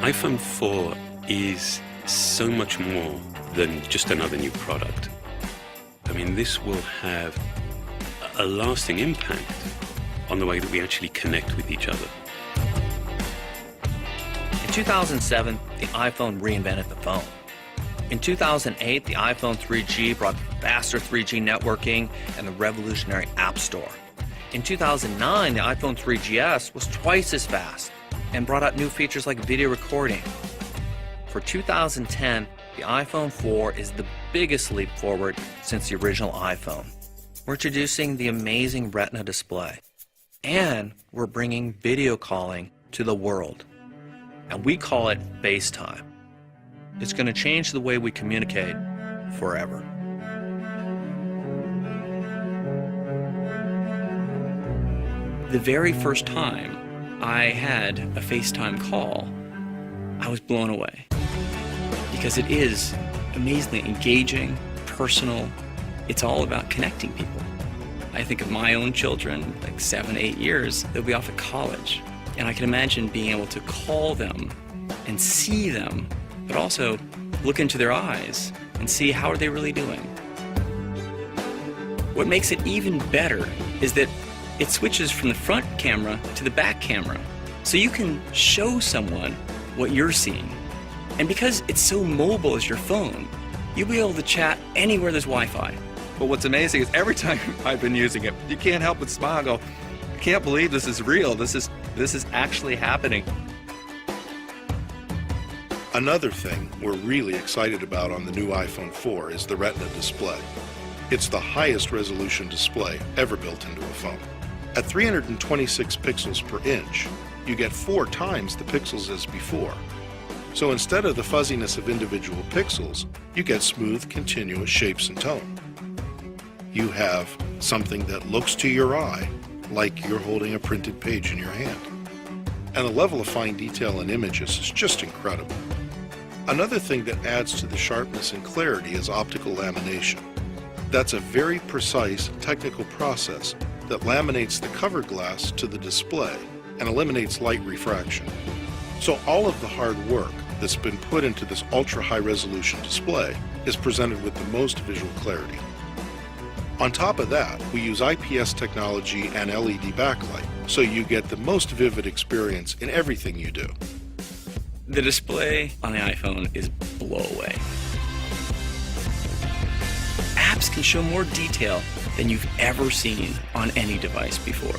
iPhone 4 is so much more than just another new product. I mean, this will have a lasting impact on the way that we actually connect with each other. In 2007, the iPhone reinvented the phone. In 2008, the iPhone 3G brought faster 3G networking and the revolutionary App Store. In 2009, the iPhone 3GS was twice as fast and brought out new features like video recording. For 2010, the iPhone 4 is the biggest leap forward since the original iPhone. We're introducing the amazing Retina display, and we're bringing video calling to the world. And we call it FaceTime. It's going to change the way we communicate forever. The very first time I had a FaceTime call, I was blown away. Because it is amazingly engaging, personal. It's all about connecting people. I think of my own children, like 7, 8 years, they'll be off at college. And I can imagine being able to call them and see them, but also look into their eyes and see how are they really doing. What makes it even better is that it switches from the front camera to the back camera. So you can show someone what you're seeing. And because it's so mobile as your phone, you'll be able to chat anywhere there's Wi-Fi. But what's amazing is every time I've been using it, you can't help but smile and go, I can't believe this is real. This is actually happening. Another thing we're really excited about on the new iPhone 4 is the Retina display. It's the highest resolution display ever built into a phone. At 326 pixels per inch, you get 4 times the pixels as before. So instead of the fuzziness of individual pixels, you get smooth, continuous shapes and tone. You have something that looks to your eye like you're holding a printed page in your hand. And the level of fine detail in images is just incredible. Another thing that adds to the sharpness and clarity is optical lamination. That's a very precise technical process that laminates the cover glass to the display and eliminates light refraction. So all of the hard work that's been put into this ultra-high resolution display is presented with the most visual clarity. On top of that, we use IPS technology and LED backlight, so you get the most vivid experience in everything you do. The display on the iPhone is blow away. Apps can show more detail than you've ever seen on any device before.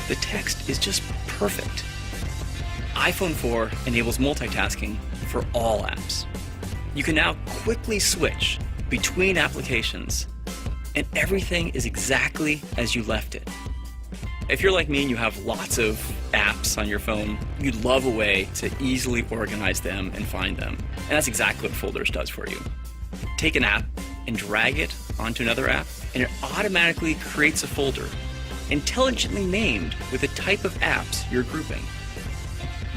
The text is just perfect. iPhone 4 enables multitasking for all apps. You can now quickly switch between applications, and everything is exactly as you left it. If you're like me and you have lots of apps on your phone, you'd love a way to easily organize them and find them. And that's exactly what Folders does for you. Take an app and drag it onto another app, and it automatically creates a folder, intelligently named with the type of apps you're grouping.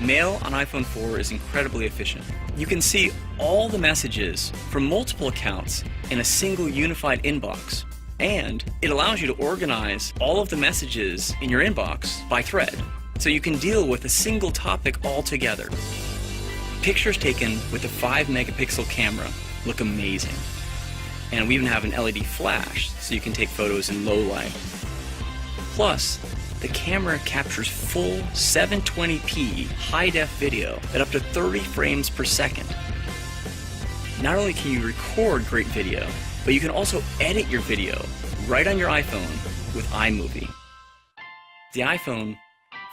Mail on iPhone 4 is incredibly efficient. You can see all the messages from multiple accounts in a single unified inbox, and it allows you to organize all of the messages in your inbox by thread, so you can deal with a single topic altogether. Pictures taken with a 5-megapixel camera look amazing. And we even have an LED flash, so you can take photos in low light. Plus, the camera captures full 720p high-def video at up to 30 frames per second. Not only can you record great video, but you can also edit your video right on your iPhone with iMovie. The iPhone,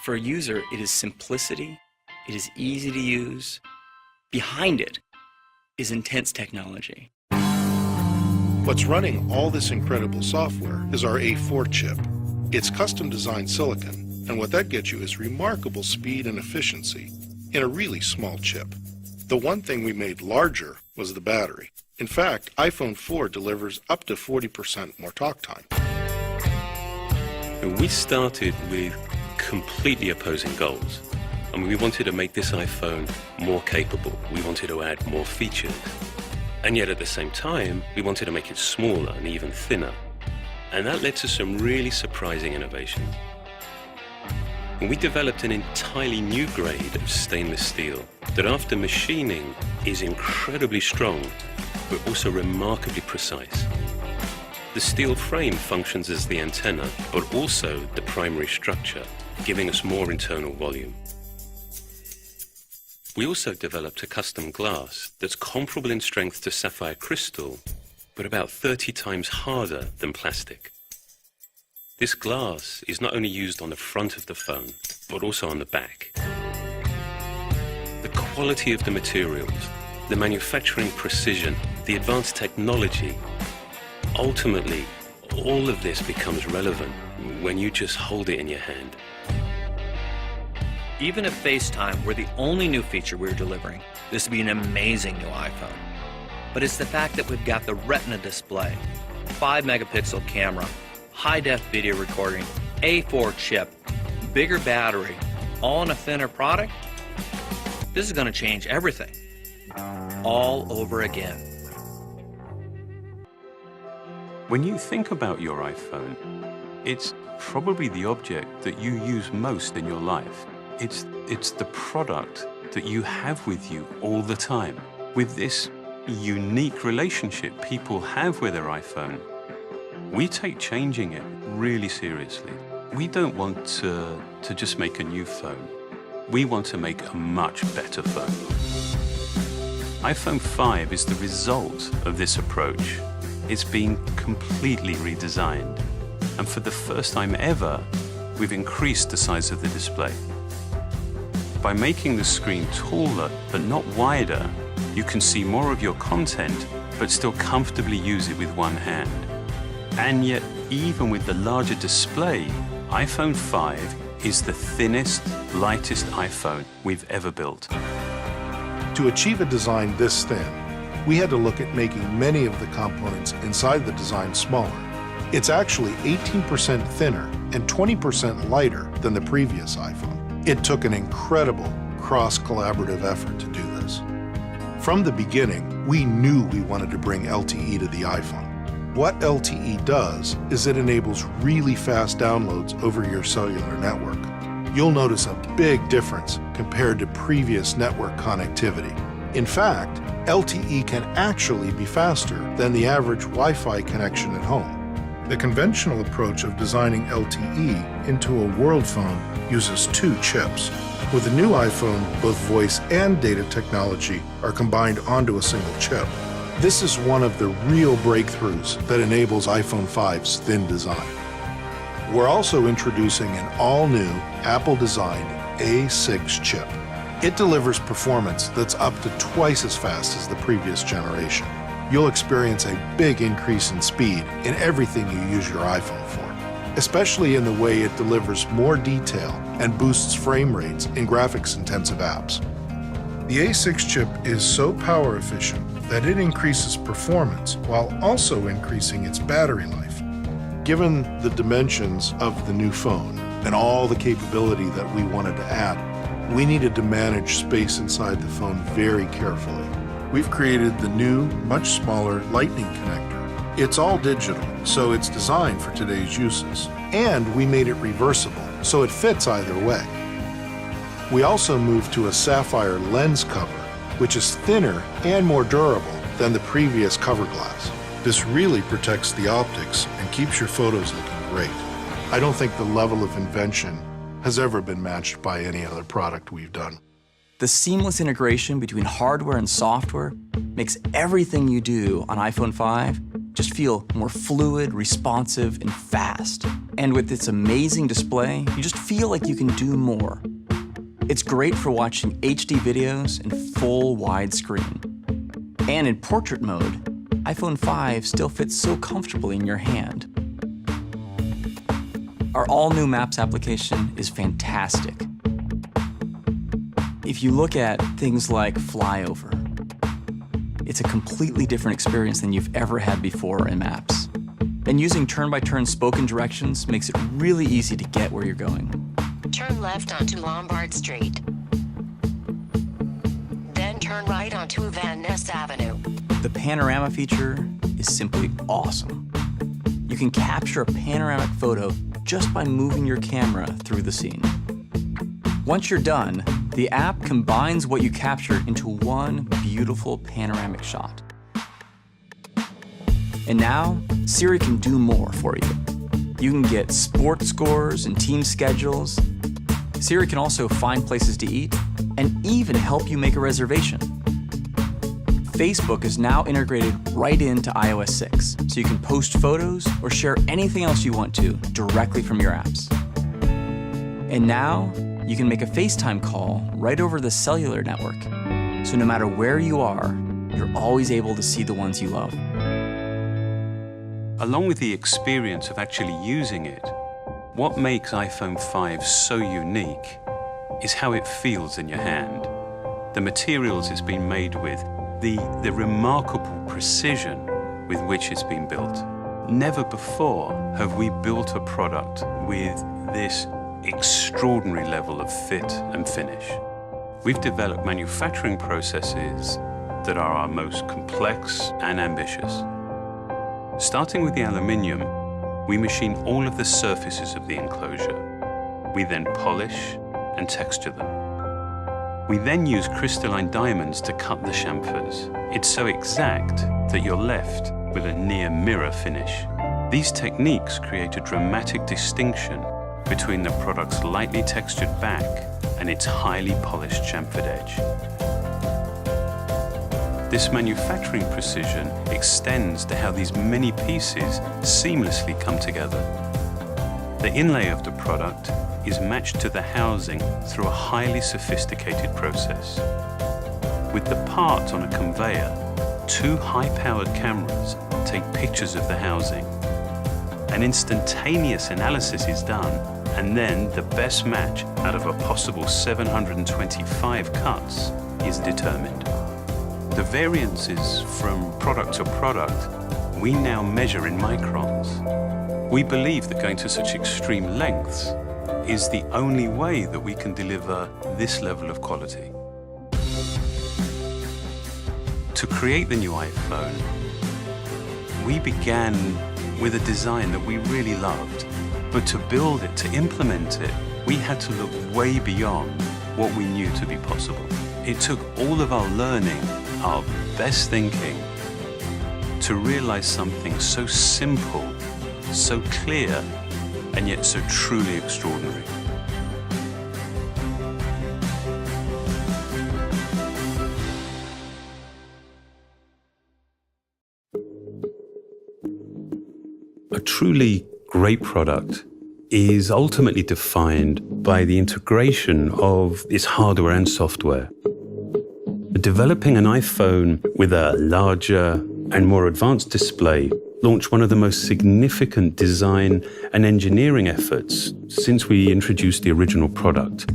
for a user, it is simplicity, it is easy to use. Behind it is intense technology. What's running all this incredible software is our A4 chip. It's custom-designed silicon, and what that gets you is remarkable speed and efficiency in a really small chip. The one thing we made larger was the battery. In fact, iPhone 4 delivers up to 40% more talk time. And we started with completely opposing goals. I mean, we wanted to make this iPhone more capable. We wanted to add more features. And yet at the same time, we wanted to make it smaller and even thinner. And that led to some really surprising innovations. And we developed an entirely new grade of stainless steel that after machining is incredibly strong, but also remarkably precise. The steel frame functions as the antenna, but also the primary structure, giving us more internal volume. We also developed a custom glass that's comparable in strength to sapphire crystal, but about 30 times harder than plastic. This glass is not only used on the front of the phone, but also on the back. The quality of the materials, the manufacturing precision, the advanced technology, ultimately, all of this becomes relevant when you just hold it in your hand. Even if FaceTime were the only new feature we were delivering, this would be an amazing new iPhone. But it's the fact that we've got the Retina display, 5-megapixel camera, high-def video recording, A4 chip, bigger battery, all in a thinner product. This is going to change everything. All over again. When you think about your iPhone, it's probably the object that you use most in your life. It's the product that you have with you all the time. With this unique relationship people have with their iPhone, we take changing it really seriously. We don't want to just make a new phone. We want to make a much better phone. iPhone 5 is the result of this approach. It's been completely redesigned. And for the first time ever, we've increased the size of the display. By making the screen taller but not wider, you can see more of your content but still comfortably use it with one hand. And yet, even with the larger display, iPhone 5 is the thinnest, lightest iPhone we've ever built. To achieve a design this thin, we had to look at making many of the components inside the design smaller. It's actually 18% thinner and 20% lighter than the previous iPhone. It took an incredible cross-collaborative effort to do this. From the beginning, we knew we wanted to bring LTE to the iPhone. What LTE does is it enables really fast downloads over your cellular network. You'll notice a big difference compared to previous network connectivity. In fact, LTE can actually be faster than the average Wi-Fi connection at home. The conventional approach of designing LTE into a world phone uses two chips. With the new iPhone, both voice and data technology are combined onto a single chip. This is one of the real breakthroughs that enables iPhone 5's thin design. We're also introducing an all-new Apple-designed A6 chip. It delivers performance that's up to twice as fast as the previous generation. You'll experience a big increase in speed in everything you use your iPhone for, especially in the way it delivers more detail and boosts frame rates in graphics-intensive apps. The A6 chip is so power efficient that it increases performance while also increasing its battery life. Given the dimensions of the new phone and all the capability that we wanted to add, we needed to manage space inside the phone very carefully. We've created the new, much smaller Lightning connector. It's all digital, so it's designed for today's uses. And we made it reversible, so it fits either way. We also moved to a sapphire lens cover, which is thinner and more durable than the previous cover glass. This really protects the optics and keeps your photos looking great. I don't think the level of invention has ever been matched by any other product we've done. The seamless integration between hardware and software makes everything you do on iPhone 5 just feel more fluid, responsive, and fast. And with its amazing display, you just feel like you can do more. It's great for watching HD videos in full widescreen. And in portrait mode, iPhone 5 still fits so comfortably in your hand. Our all-new Maps application is fantastic. If you look at things like Flyover, it's a completely different experience than you've ever had before in Maps. And using turn-by-turn spoken directions makes it really easy to get where you're going. Turn left onto Lombard Street. Then turn right onto Van Ness Avenue. The panorama feature is simply awesome. You can capture a panoramic photo just by moving your camera through the scene. Once you're done, the app combines what you captured into one beautiful panoramic shot. And now, Siri can do more for you. You can get sports scores and team schedules. Siri can also find places to eat and even help you make a reservation. Facebook is now integrated right into iOS 6, so you can post photos or share anything else you want to directly from your apps. And now, you can make a FaceTime call right over the cellular network, so no matter where you are, you're always able to see the ones you love. Along with the experience of actually using it, what makes iPhone 5 so unique is how it feels in your hand. The materials it's been made with, the remarkable precision with which it's been built. Never before have we built a product with this extraordinary level of fit and finish. We've developed manufacturing processes that are our most complex and ambitious. Starting with the aluminium, we machine all of the surfaces of the enclosure. We then polish and texture them. We then use crystalline diamonds to cut the chamfers. It's so exact that you're left with a near mirror finish. These techniques create a dramatic distinction between the product's lightly textured back and its highly polished chamfered edge. This manufacturing precision extends to how these many pieces seamlessly come together. The inlay of the product is matched to the housing through a highly sophisticated process. With the part on a conveyor, 2 high-powered cameras take pictures of the housing. An instantaneous analysis is done, and then the best match out of a possible 725 cuts is determined. The variances from product to product we now measure in microns. We believe that going to such extreme lengths is the only way that we can deliver this level of quality. To create the new iPhone, we began with a design that we really loved, but to build it, to implement it, we had to look way beyond what we knew to be possible. It took all of our learning, our best thinking, to realize something so simple, so clear, and yet so truly extraordinary. A truly great product is ultimately defined by the integration of its hardware and software. Developing an iPhone with a larger and more advanced display launched one of the most significant design and engineering efforts since we introduced the original product.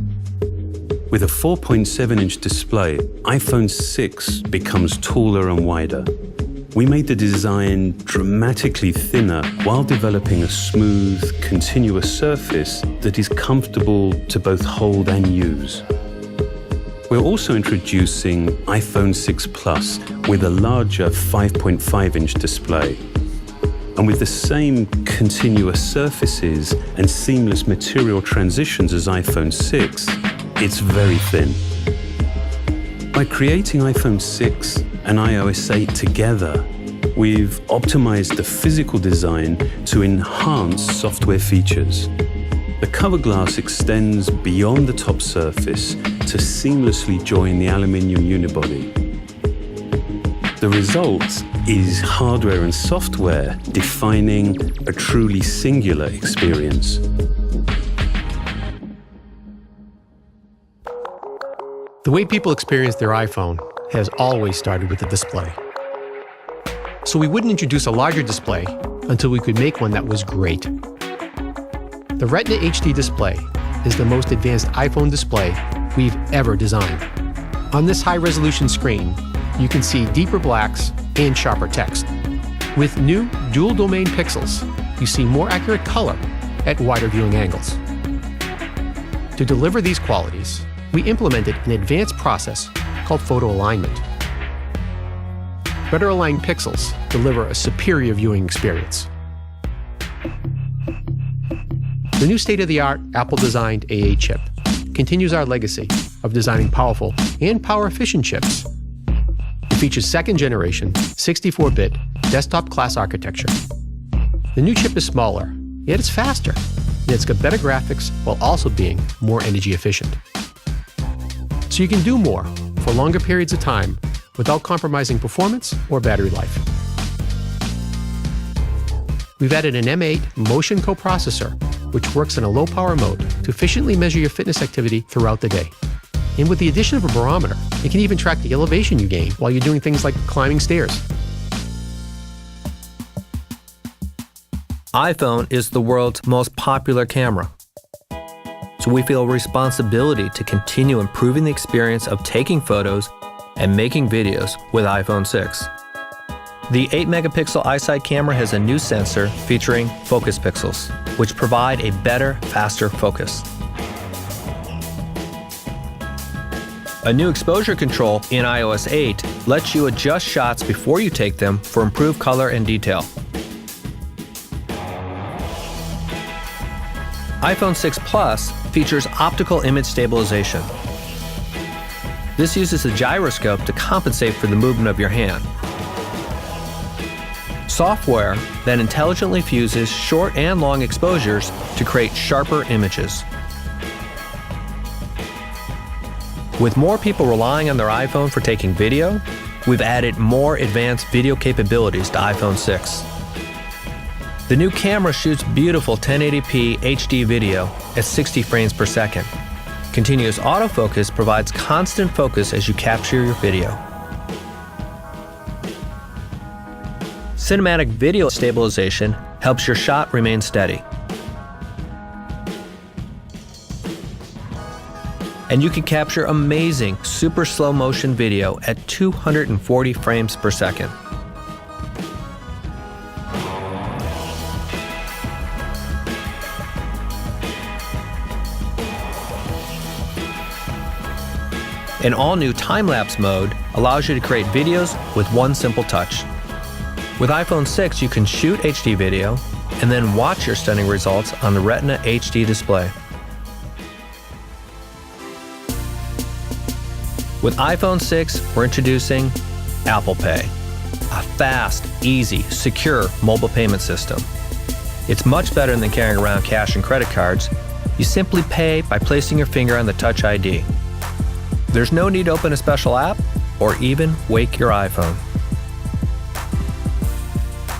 With a 4.7-inch display, iPhone 6 becomes taller and wider. We made the design dramatically thinner while developing a smooth, continuous surface that is comfortable to both hold and use. We're also introducing iPhone 6 Plus with a larger 5.5-inch display. And with the same continuous surfaces and seamless material transitions as iPhone 6, it's very thin. By creating iPhone 6 and iOS 8 together, we've optimized the physical design to enhance software features. The cover glass extends beyond the top surface to seamlessly join the aluminium unibody. The result is hardware and software defining a truly singular experience. The way people experience their iPhone has always started with the display. So we wouldn't introduce a larger display until we could make one that was great. The Retina HD display is the most advanced iPhone display we've ever designed. On this high-resolution screen, you can see deeper blacks and sharper text. With new dual-domain pixels, you see more accurate color at wider viewing angles. To deliver these qualities, we implemented an advanced process called photo alignment. Better aligned pixels deliver a superior viewing experience. The new state-of-the-art Apple-designed A8 chip continues our legacy of designing powerful and power-efficient chips. It features second-generation 64-bit desktop-class architecture. The new chip is smaller, yet it's faster, and it's got better graphics while also being more energy efficient. So you can do more for longer periods of time without compromising performance or battery life. We've added an M8 motion coprocessor, which works in a low-power mode to efficiently measure your fitness activity throughout the day. And with the addition of a barometer, it can even track the elevation you gain while you're doing things like climbing stairs. iPhone is the world's most popular camera. So we feel a responsibility to continue improving the experience of taking photos and making videos with iPhone 6. The 8-megapixel iSight camera has a new sensor featuring focus pixels, which provide a better, faster focus. A new exposure control in iOS 8 lets you adjust shots before you take them for improved color and detail. iPhone 6 Plus features optical image stabilization. This uses a gyroscope to compensate for the movement of your hand. Software that intelligently fuses short and long exposures to create sharper images. With more people relying on their iPhone for taking video, we've added more advanced video capabilities to iPhone 6. The new camera shoots beautiful 1080p HD video at 60 frames per second. Continuous autofocus provides constant focus as you capture your video. Cinematic video stabilization helps your shot remain steady. And you can capture amazing super slow motion video at 240 frames per second. An all-new time-lapse mode allows you to create videos with one simple touch. With iPhone 6, you can shoot HD video and then watch your stunning results on the Retina HD display. With iPhone 6, we're introducing Apple Pay, a fast, easy, secure mobile payment system. It's much better than carrying around cash and credit cards. You simply pay by placing your finger on the Touch ID. There's no need to open a special app or even wake your iPhone.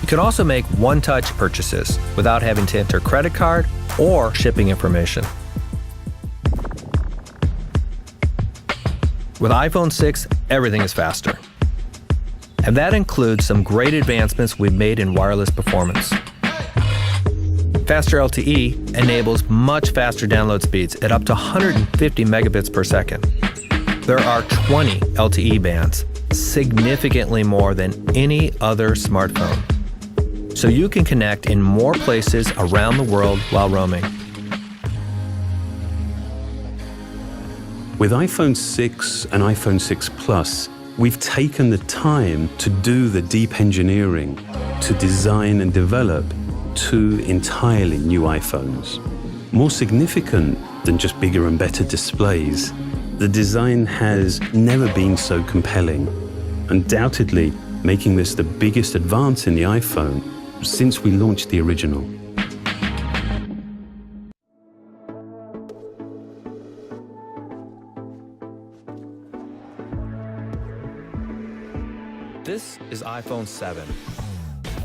You can also make one-touch purchases without having to enter credit card or shipping information. With iPhone 6, everything is faster. And that includes some great advancements we've made in wireless performance. Faster LTE enables much faster download speeds at up to 150 megabits per second. There are 20 LTE bands, significantly more than any other smartphone. So you can connect in more places around the world while roaming. With iPhone 6 and iPhone 6 Plus, we've taken the time to do the deep engineering to design and develop two entirely new iPhones. More significant than just bigger and better displays, the design has never been so compelling, undoubtedly making this the biggest advance in the iPhone since we launched the original. This is iPhone 7.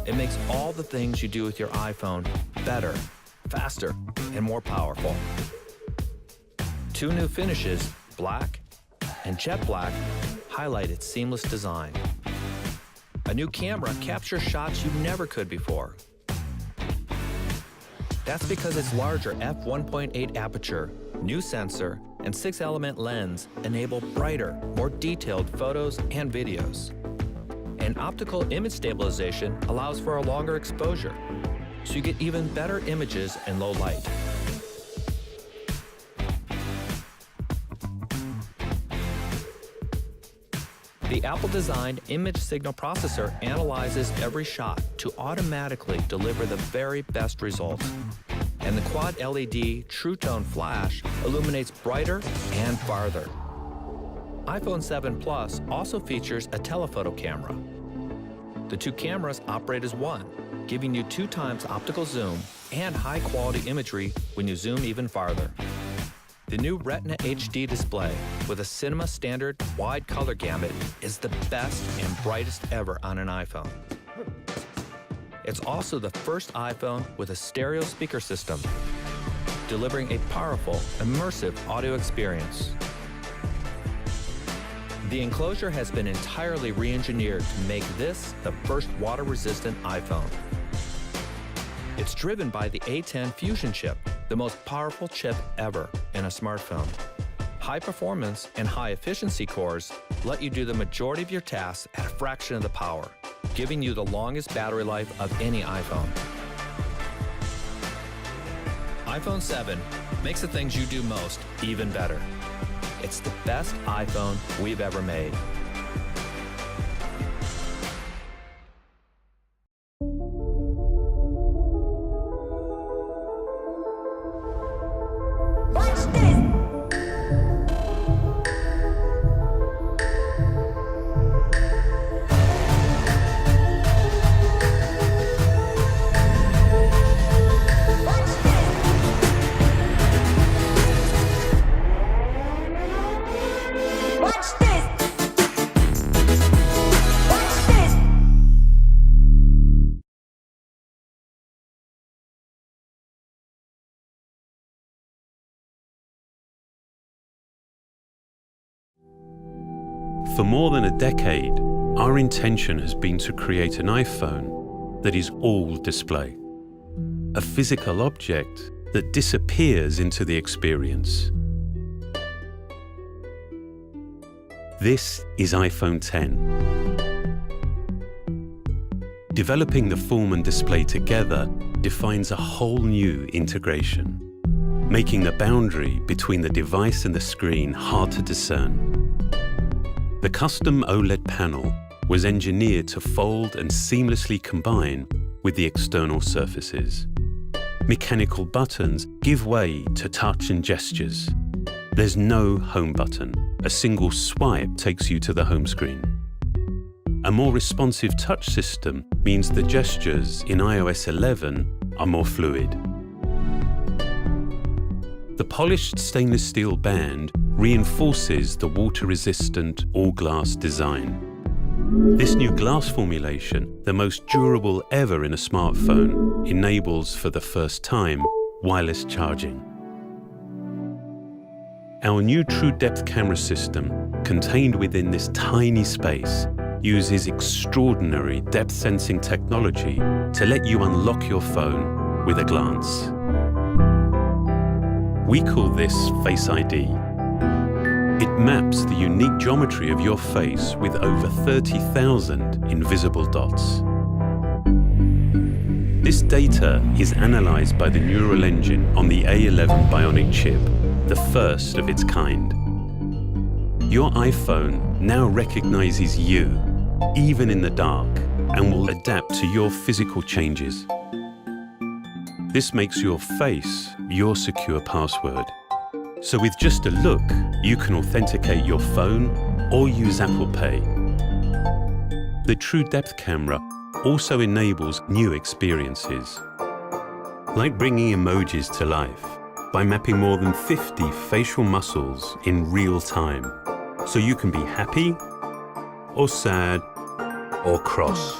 It makes all the things you do with your iPhone better, faster, and more powerful. Two new finishes, black and jet black, highlight its seamless design. A new camera captures shots you never could before. That's because its larger f1.8 aperture, new sensor, and 6-element lens enable brighter, more detailed photos and videos. And optical image stabilization allows for a longer exposure, so you get even better images in low light. The Apple-designed image signal processor analyzes every shot to automatically deliver the very best results. and the quad LED True Tone flash illuminates brighter and farther. iPhone 7 Plus also features a telephoto camera. The two cameras operate as one, giving you 2 times optical zoom and high-quality imagery when you zoom even farther. The new Retina HD display with a cinema standard wide color gamut is the best and brightest ever on an iPhone. It's also the first iPhone with a stereo speaker system, delivering a powerful, immersive audio experience. The enclosure has been entirely re-engineered to make this the first water-resistant iPhone. It's driven by the A10 Fusion chip, the most powerful chip ever in a smartphone. High performance and high efficiency cores let you do the majority of your tasks at a fraction of the power, giving you the longest battery life of any iPhone. iPhone 7 makes the things you do most even better. It's the best iPhone we've ever made. For more than a decade, our intention has been to create an iPhone that is all display. A physical object that disappears into the experience. This is iPhone 10. Developing the form and display together defines a whole new integration, making the boundary between the device and the screen hard to discern. The custom OLED panel was engineered to fold and seamlessly combine with the external surfaces. Mechanical buttons give way to touch and gestures. There's no home button. A single swipe takes you to the home screen. A more responsive touch system means the gestures in iOS 11 are more fluid. The polished stainless steel band reinforces the water-resistant all-glass design. This new glass formulation, the most durable ever in a smartphone, enables for the first time wireless charging. Our new True Depth camera system, contained within this tiny space, uses extraordinary depth sensing technology to let you unlock your phone with a glance. We call this Face ID. It maps the unique geometry of your face with over 30,000 invisible dots. This data is analyzed by the neural engine on the A11 Bionic chip, the first of its kind. Your iPhone now recognizes you, even in the dark, and will adapt to your physical changes. This makes your face your secure password. So with just a look, you can authenticate your phone or use Apple Pay. The True Depth camera also enables new experiences, like bringing emojis to life by mapping more than 50 facial muscles in real time, so you can be happy or sad or cross.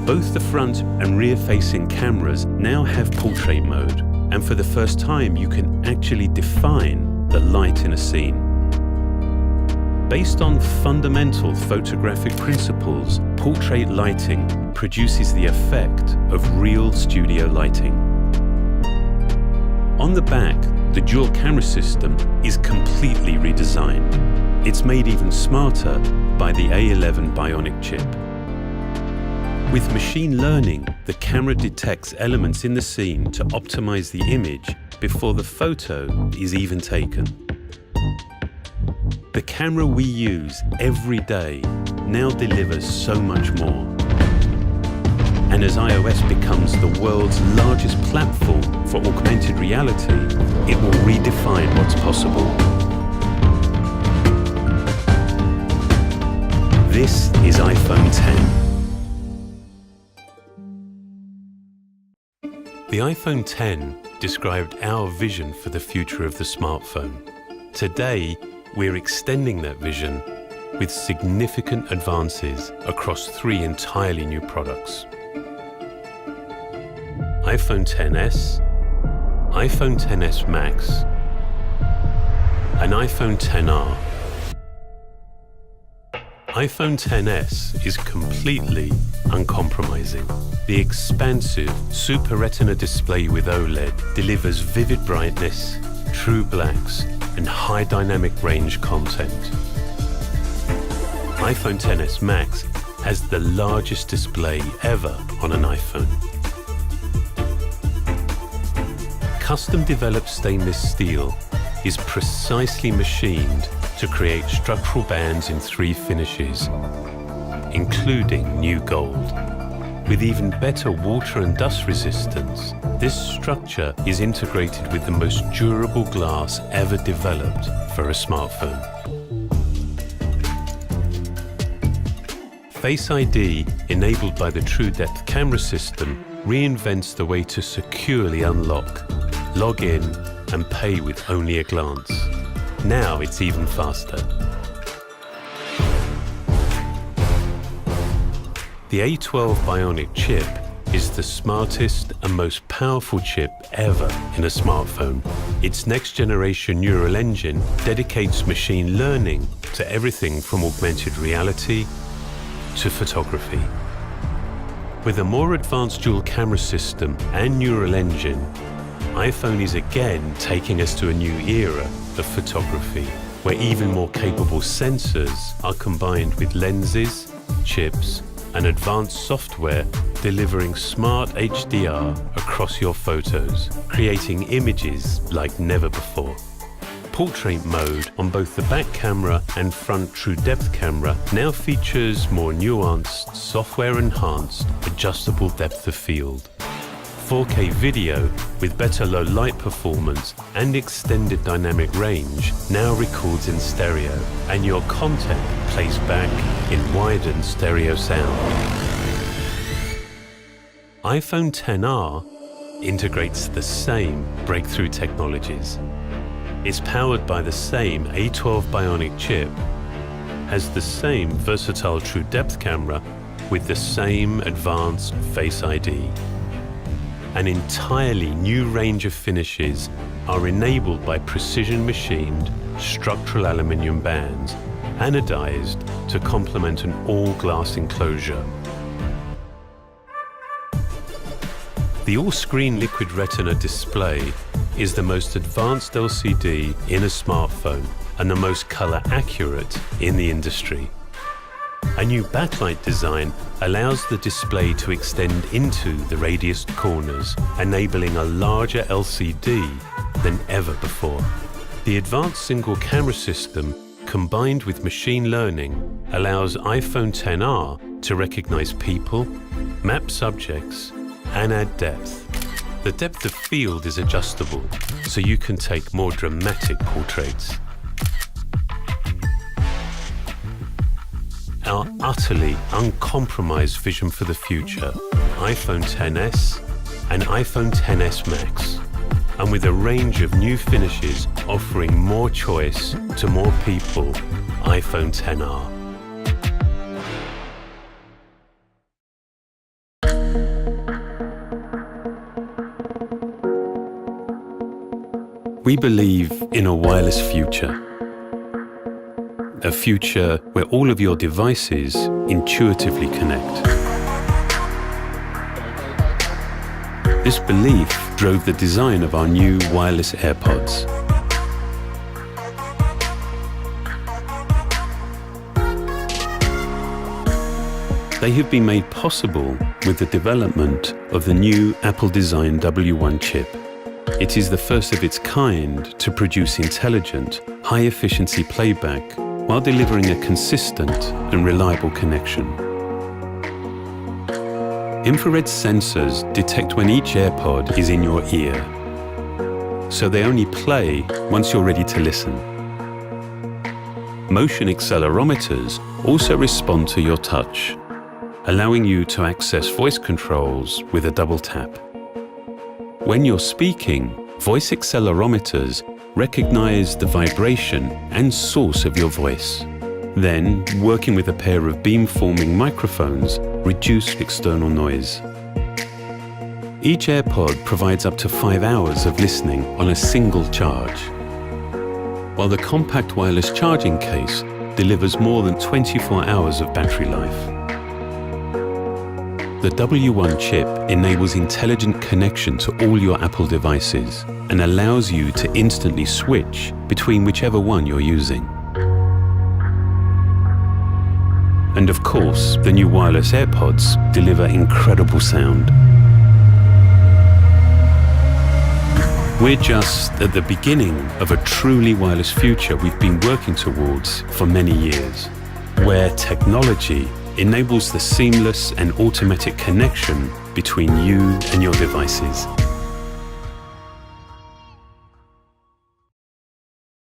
Both the front and rear-facing cameras now have portrait mode, and for the first time you can actually define the light in a scene. Based on fundamental photographic principles, portrait lighting produces the effect of real studio lighting. On the back, the dual camera system is completely redesigned. It's made even smarter by the A11 Bionic chip. With machine learning, the camera detects elements in the scene to optimize the image before the photo is even taken. The camera we use every day now delivers so much more. And as iOS becomes the world's largest platform for augmented reality, it will redefine what's possible. This is iPhone 10. The iPhone 10 described our vision for the future of the smartphone. Today, we're extending that vision with significant advances across 3 entirely new products. iPhone XS, iPhone XS Max, and iPhone XR. iPhone XS is completely uncompromising. The expansive Super Retina display with OLED delivers vivid brightness, true blacks, and high dynamic range content. iPhone XS Max has the largest display ever on an iPhone. Custom-developed stainless steel is precisely machined to create structural bands in 3 finishes, including new gold. With even better water and dust resistance, this structure is integrated with the most durable glass ever developed for a smartphone. Face ID, enabled by the True Depth camera system, reinvents the way to securely unlock, log in, and pay with only a glance. Now it's even faster. The A12 Bionic chip is the smartest and most powerful chip ever in a smartphone. Its next-generation neural engine dedicates machine learning to everything from augmented reality to photography. With a more advanced dual camera system and neural engine, iPhone is again taking us to a new era of photography, where even more capable sensors are combined with lenses, chips, and advanced software delivering smart HDR across your photos, creating images like never before. Portrait mode on both the back camera and front True Depth camera now features more nuanced, software-enhanced, adjustable depth of field. 4K video with better low light performance and extended dynamic range now records in stereo, and your content plays back in widened stereo sound. iPhone XR integrates the same breakthrough technologies. It's powered by the same A12 Bionic chip, has the same versatile True Depth camera with the same advanced Face ID. An entirely new range of finishes are enabled by precision-machined structural aluminium bands, anodized to complement an all-glass enclosure. The all-screen liquid retina display is the most advanced LCD in a smartphone and the most color accurate in the industry. A new backlight design allows the display to extend into the radiused corners, enabling a larger LCD than ever before. The advanced single camera system, combined with machine learning, allows iPhone XR to recognize people, map subjects, and add depth. The depth of field is adjustable, so you can take more dramatic portraits. Our utterly uncompromised vision for the future, iPhone XS and iPhone XS Max, and with a range of new finishes offering more choice to more people, iPhone XR. We believe in a wireless future. A future where all of your devices intuitively connect. This belief drove the design of our new wireless AirPods. They have been made possible with the development of the new Apple-designed W1 chip. It is the first of its kind to produce intelligent, high-efficiency playback while delivering a consistent and reliable connection. Infrared sensors detect when each AirPod is in your ear, so they only play once you're ready to listen. Motion accelerometers also respond to your touch, allowing you to access voice controls with a double tap. When you're speaking, voice accelerometers recognize the vibration and source of your voice. Then, working with a pair of beam-forming microphones, reduce external noise. Each AirPod provides up to 5 hours of listening on a single charge, while the compact wireless charging case delivers more than 24 hours of battery life. The W1 chip enables intelligent connection to all your Apple devices and allows you to instantly switch between whichever one you're using. And of course, the new wireless AirPods deliver incredible sound. We're just at the beginning of a truly wireless future we've been working towards for many years, where technology enables the seamless and automatic connection between you and your devices.